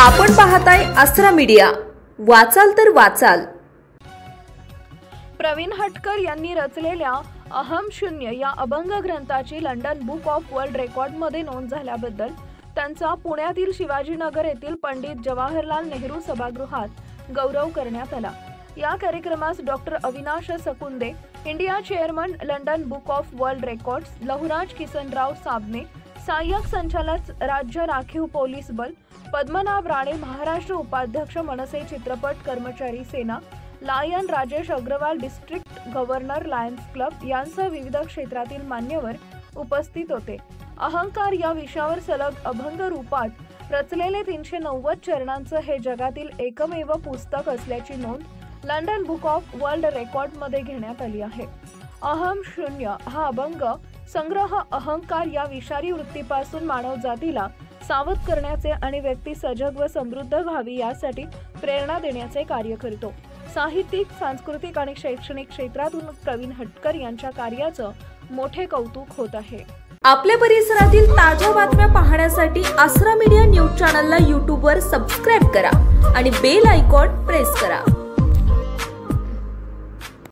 आपण पाहताय आसरा मीडिया, वाचाल तर वाचाल। प्रवीण हटकर यांनी रचलेल्या अहम शून्य या अभंग ग्रंथाची लंडन बुक ऑफ वर्ल्ड रेकॉर्डमध्ये नोंद झाल्याबद्दल त्यांचा पुण्यातील शिवाजीनगर येथील पंडित जवाहरलाल नेहरू सभागृहात गौरव करण्यात आला। या कार्यक्रमास doctor Avinash Sakunde, India chairman London book of world records, Lahuraj Kisanrao Sabane, सहाय्यक संचालक राज्य राखीव पोलीस बल, पद्मनाभ राणे, महाराष्ट्र उपाध्यक्ष मनसे चित्रपट कर्मचारी सेना, Lion Rajesh Agarwal, district governor Lions Club यांसह विविध क्षेत्रातील मान्यवर उपस्थित होते। अहंकार या विषयावर सलग अभंग रूपात रचलेले 390 चरणांचं हे जगातील एकमेव पुस्तक असल्याची नोंद लंडन बुक ऑफ वर्ल्ड रेकॉर्डमध्ये घेण्यात आली आहे। अहम शून्य हा अभंग संग्रह अहंकार या विषारी वृत्तीपासून मानव जातीला सावध करण्याचे आणि व्यक्ती सजग व समृद्ध व्हावी यासाठी प्रेरणा देण्याचे कार्य करतो। साहित्यिक, सांस्कृतिक आणि शैक्षणिक क्षेत्रातून प्रवीण हटकर यांच्या कार्याचं मोठे कौतुक होत आहे। आपल्या परिसरातील ताज्या बातम्या पाहण्यासाठी आसरा मीडिया न्यूज चॅनलला YouTube वर सबस्क्राइब करा आणि बेल आयकॉन प्रेस करा।